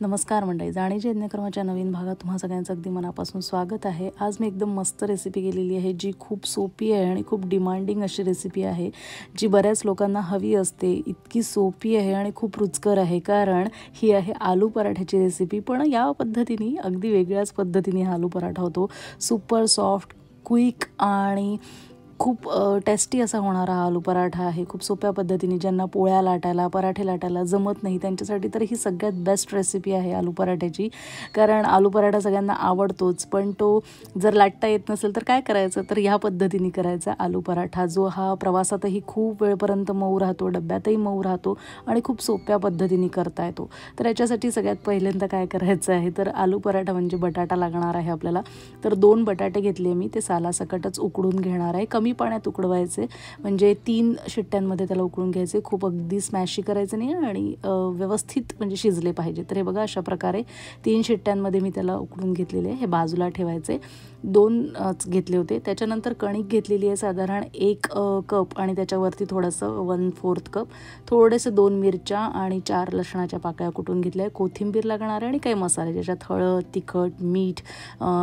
नमस्कार मंडळी, जाणीच्या यज्ञक्रमाच्या नवीन भागात तुम्हा सगळ्यांचं अगदी मनापासून स्वागत आहे। आज मी एकदम मस्त रेसिपी केलेली आहे जी खूप सोपी आहे आणि खूप डिमांडिंग अशी रेसिपी आहे जी बऱ्याच लोकांना हवी असते। इतकी सोपी आहे आणि खूप रुचकर आहे कारण ही आहे आलू पराठ्याची रेसिपी। पण या पद्धतीने अगदी वेगळ्याच पद्धतीने हा आलू पराठा होतो। सुपर सॉफ्ट, क्विक आणि खूप टेस्टी असा होणारा आलू पराठा आहे। खूप सोप्या पद्धतीने ज्यांना पोळ्या लाटायला, पराठे लाटायला जमत नाही त्यांच्यासाठी तर ही सगळ्यात बेस्ट रेसिपी आहे आलू पराठ्याची। कारण आलू पराठा सगळ्यांना आवडतोच, पण तो जर लाटता येत नसेल तर काय करायचं, तर ह्या पद्धतीने करायचा आलू पराठा जो हा प्रवासातही खूप वेळपर्यंत मऊ राहतो, डब्यातही मऊ राहतो आणि खूप सोप्या पद्धतीने करता येतो। तर याच्यासाठी सगळ्यात पहिल्यांदा काय करायचं आहे, तर आलू पराठा म्हणजे बटाटा लागणार आहे आपल्याला। तर 2 बटाटे घेतले मी, ते सालासकटच उकडून घेणार आहे। कमी पाण्यात उकडवायचे, म्हणजे 3 शिट्ट्यांमध्ये त्याला उकळून घ्यायचे। खूप अगदी स्मॅशी करायचं नाही आणि व्यवस्थित म्हणजे शिजले पाहिजे। तर हे बघा अशा प्रकारे 3 शिट्ट्यांमध्ये मी त्याला उकडून घेतलेले आहे। हे बाजूला ठेवायचे। 2 घेतले होते। त्याच्यानंतर कणिक घेतलेली आहे साधारण 1 कप आणि त्याच्यावरती थोडंसं 1/4 कप, थोडेसे 2 मिरच्या आणि 4 लसणाच्या पाकळ्या कुटून घेतल्या, कोथिंबीर लागणार आहे आणि काही मसाले ज्याच्यात हळद, तिखट, मीठ,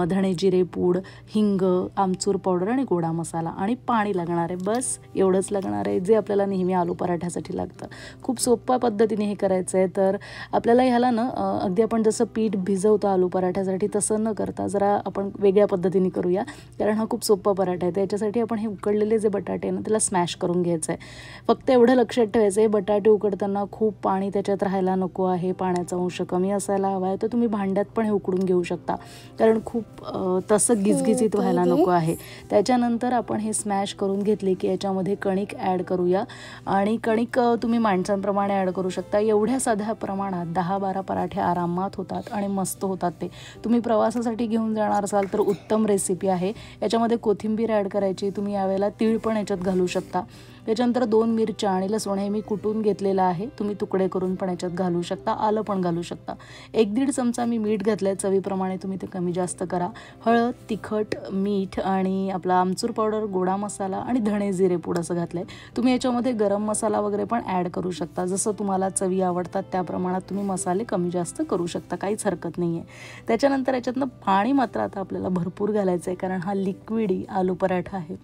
धणे जिरे पूड, हिंग, आमचूर पावडर आणि गोडा मसाला आणि पाणी लागणार आहे। बस एवढंच लागणार आहे जे आपल्याला नेहमी आलू पराठ्यासाठी लागतं। खूप सोप्या पद्धतीने हे करायचं आहे। तर आपल्याला ह्याला ना अगदी आपण जसं पीठ भिजवतो आलू पराठ्यासाठी तसं न करता जरा आपण वेगळ्या पद्धतीने करूया, कारण हा खूप सोपा पराठा आहे। त्याच्यासाठी आपण हे उकडलेले जे बटाटे आहे ना त्याला स्मॅश करून घ्यायचं आहे। फक्त एवढं लक्षात ठेवायचं आहे, बटाटे उकडताना खूप पाणी त्याच्यात राहायला नको आहे, पाण्याचा अंश कमी असायला हवा आहे। तर तुम्ही भांड्यात पण हे उकडून घेऊ शकता, कारण खूप तसं गिजगिजीत व्हायला नको आहे। त्याच्यानंतर आपण हे स्मॅश करून घेतले की याच्यामध्ये कणिक ॲड करूया आणि कणिक तुम्ही माणसांप्रमाणे ॲड करू शकता। एवढ्या साध्या प्रमाणात 10-12 पराठे आरामात होतात आणि मस्त होतात ते। तुम्ही प्रवासासाठी घेऊन जाणार असाल तर उत्तम रेसिपी आहे। याच्यामध्ये कोथिंबीर ॲड करायची, तुम्ही यावेळेला तीळ पण याच्यात घालू शकता। त्याच्यानंतर 2 मिरच्या आणि लसूण हे मी कुटून घेतलेलं आहे, तुम्ही तुकडे करून पण याच्यात घालू शकता, आलं पण घालू शकता। 1-1.5 चमचा मी मीठ घातलंय, चवीप्रमाणे तुम्ही ते कमी जास्त करा। हळद, तिखट, मीठ आणि आपला आमचूर पावडर, गोडा मसाला आणि धणे जिरे पूड असं घातलंय। तुम्ही याच्यामध्ये गरम मसाला वगैरे पण ॲड करू शकता, जसं तुम्हाला चवी आवडतात त्या प्रमाणात तुम्ही मसाले कमी जास्त करू शकता, काहीच हरकत नाही आहे। त्याच्यानंतर याच्यातनं पाणी मात्र आता आपल्याला भरपूर घालायचं आहे, कारण हा लिक्विडी आलू पराठा आहे,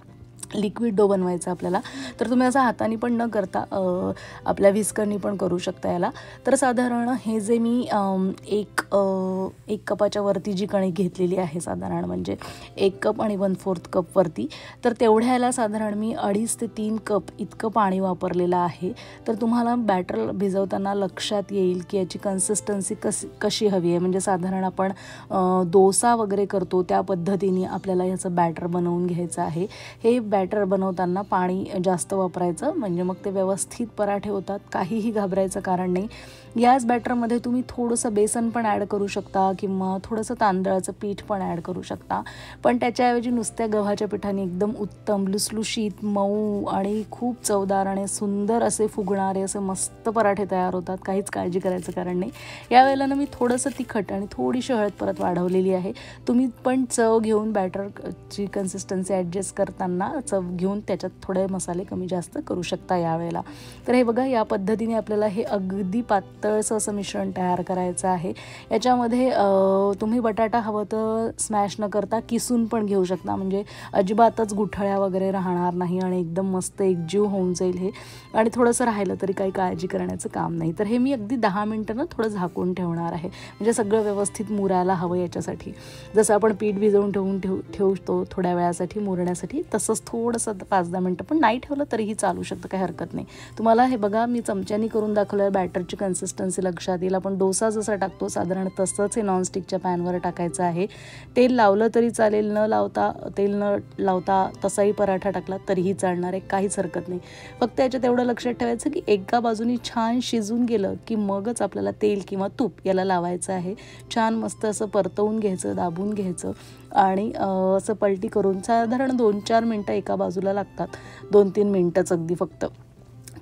लिक्विड डो बनवायचा आपल्याला। तर तुम्ही असं हाताने पण न करता आपल्या व्हिस्करनी पण करू शकता याला। तर साधारण हे जे मी 1 कपाच्या वरती जी कणिक घेतलेली आहे, साधारण म्हणजे 1 कप आणि 1/4 कप वरती, तर तेवढ्याला साधारण मी 2.5 ते 3 कप इतकं पाणी वापरलेलं आहे। तर तुम्हाला बॅटर भिजवताना लक्षात येईल की याची कन्सिस्टन्सी कशी हवी आहे, म्हणजे साधारण आपण डोसा वगैरे करतो त्या पद्धतीने आपल्याला ह्याचं बॅटर बनवून घ्यायचं आहे। हे बॅटर बनवताना पाणी जास्त वापरायचं, म्हणजे मग ते व्यवस्थित पराठे होतात, काहीही घाबरायचं कारण नाही। याच बॅटरमध्ये तुम्ही थोडंसं बेसन पण ॲड करू शकता किंवा थोडंसं तांदळाचं पीठ पण ॲड करू शकता, पण त्याच्याऐवजी नुसत्या गव्हाच्या पिठाने एकदम उत्तम लुसलुशीत, मऊ आणि खूप चवदार आणि सुंदर असे फुगणारे असे मस्त पराठे तयार होतात, काहीच काळजी करायचं कारण नाही। यावेळेला ना मी थोडंसं तिखट आणि थोडीशी हळद परत वाढवलेली आहे। तुम्ही पण चव घेऊन बॅटरची कन्सिस्टन्सी ॲडजस्ट करताना चव घेऊन त्याच्यात थोडे मसाले कमी जास्त करू शकता यावेळेला। तर हे बघा या पद्धतीने आपल्याला हे अगदी पातळसं असं मिश्रण तयार करायचं आहे। याच्यामध्ये तुम्ही बटाटा हवं तर स्मॅश न करता किसून पण घेऊ शकता, म्हणजे अजिबातच गुठळ्या वगैरे राहणार नाही आणि एकदम मस्त एकजीव होऊन जाईल हे, आणि थोडंसं राहिलं तरी काही काळजी करण्याचं काम नाही। तर हे मी अगदी 10 मिनटं ना थोडं झाकून ठेवणार आहे, म्हणजे सगळं व्यवस्थित मुरायला हवं याच्यासाठी। जसं आपण पीठ भिजवून ठेवतो थोड्या वेळासाठी मुरण्यासाठी, तसंच थोडंसं 5-10 मिनटं पण नाही ठेवलं तरीही चालू शकतं, काही हरकत नाही। तुम्हाला हे बघा मी चमच्यानी करून दाखवलं, बॅटरची कन्सिस्टन्सी लक्षात येईल। आपण डोसा जसा टाकतो साधारण तसंच हे नॉनस्टिकच्या पॅनवर टाकायचं आहे। तेल लावलं तरी चालेल, तेल न लावता तसाही पराठा टाकला तरीही चालणार आहे, काहीच हरकत नाही। फक्त याच्यात एवढं लक्षात ठेवायचं की एका बाजूनी छान शिजून गेलं की मगच आपल्याला तेल किंवा तूप याला लावायचं आहे। छान मस्त असं परतवून घ्यायचं, दाबून घ्यायचं आणि असं पलटी करून साधारण 2-4 मिनटं एका बाजूला लागतात, 2-3 मिनटंच अगदी फक्त।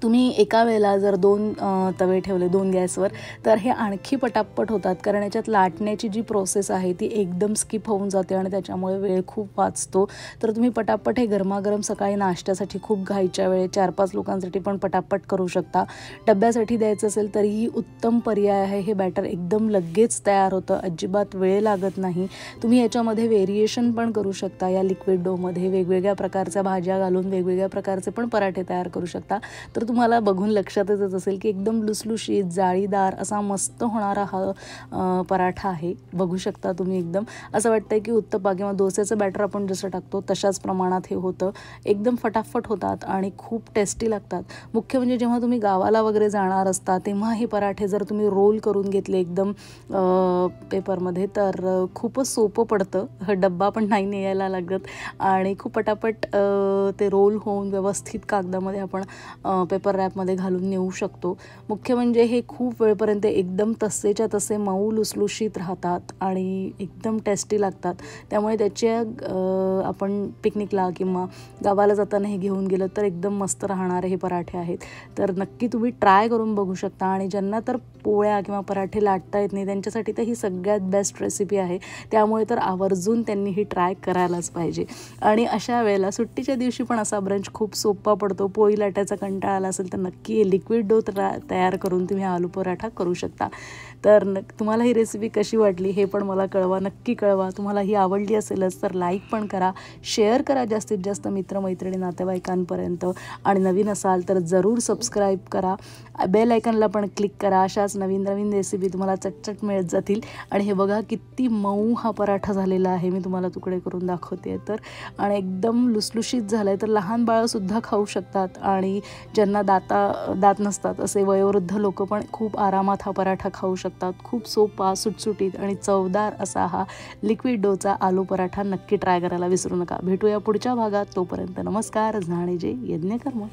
तुम्ही एका वेळेला जर 2 तवे ठेवले 2 गॅसवर तर हे आणखी पटापट होतात, कारण याच्यात लाटण्याची जी प्रोसेस आहे ती एकदम स्किप होऊन जाते आणि त्याच्यामुळे वेळ खूप वाचतो. तर तुम्ही पटापट हे गरमागरम सकाळी नाश्त्यासाठी खूप घाईच्या वेळेत 4-5 लोकांसाठी पण पटापट करू शकता. डब्यासाठी द्यायचं असेल तरीही उत्तम पर्याय आहे. हे बॅटर एकदम लगेच तयार होतं, अजिबात वेळ लागत नाही. तुम्ही याच्यामध्ये व्हेरिएशन पण करू शकता. या लिक्विड डोमध्ये वेगवेगळ्या प्रकारच्या भाज्या घालून वेगवेगळ्या प्रकारचे पण पराठे तयार करू शकता. तर तुम्हाला बघून लक्षातच येत असेल की एकदम लुसलुशीत जाळीदार असा मस्त होणारा हा पराठा आहे. बघू शकता तुम्ही, एकदम असं वाटतंय की उत्तप्पा किंवा डोस्याचं बॅटर आपण जसं टाकतो तशाच प्रमाणात हे होतं. एकदम फटाफट होतात आणि खूप टेस्टी लागतात. मुख्य म्हणजे जेव्हा तुम्ही गावाला वगैरे जाणार असता तेव्हा हे पराठे जर तुम्ही रोल करून घेतले एकदम पेपरमध्ये तर खूपच सोपं पडतं. डब्बा पण नाही न्यायला लागत आणि खूप पटापट ते रोल होऊन व्यवस्थित कागदामध्ये आपण पेपर रॅपमध्ये घालून नेऊ शकतो. मुख्य म्हणजे हे खूप वेळपर्यंत एकदम तसेच्या तसे मऊ लुसलुशीत राहतात आणि एकदम टेस्टी लागतात. त्यामुळे त्याच्या आपण पिकनिकला किंवा गावाला जाताना हे घेऊन गेलं तर एकदम मस्त राहणारे हे पराठे आहेत. तर नक्की तुम्ही ट्राय करून बघू शकता. आणि ज्यांना तर पोळ्या किंवा पराठे लाटता येत नाही त्यांच्यासाठी तर ही सगळ्यात बेस्ट रेसिपी आहे. त्यामुळे तर आवर्जून त्यांनी ही ट्राय करायलाच पाहिजे. आणि अशा वेळेला सुट्टीच्या दिवशी पण असा ब्रंच खूप सोपा पडतो. पोळी लाटायचा कंटाळा आला असेल तर नक्की लिक्विड डो तयार करून तुम्ही आलू पराठा करू शकता. तर तुम्हाला ही रेसिपी कशी वाटली हे पण मला कळवा, नक्की कळवा. तुम्हाला ही आवडली असेलच तर लाईक पण करा, शेअर करा जास्तीत जास्त मित्रमैत्रिणी नातेवाईकांपर्यंत. आणि नवीन असाल तर जरूर सबस्क्राईब करा, बेल आयकनला पण क्लिक करा. अशाच नवीन नवीन रेसिपी तुम्हाला चटचट मिळत जातील. आणि हे बघा किती मऊ हा पराठा झालेला आहे, मी तुम्हाला तुकडे करून दाखवते तर. आणि एकदम लुसलुशीत झालं आहे, तर लहान बाळंसुद्धा खाऊ शकतात. आणि ज्यांना दात नसतात असे वयोवृद्ध लोक पण खूप आरामात हा पराठा खाऊ शकतात. खूप सोपा, सुटसुटीत आणि चवदार असा हा लिक्विड डोचा आलू पराठा नक्की ट्राय करायला विसरू नका. भेटूया पुढच्या भागात. तोपर्यंत नमस्कार. झाणे जे यज्ञकर्म.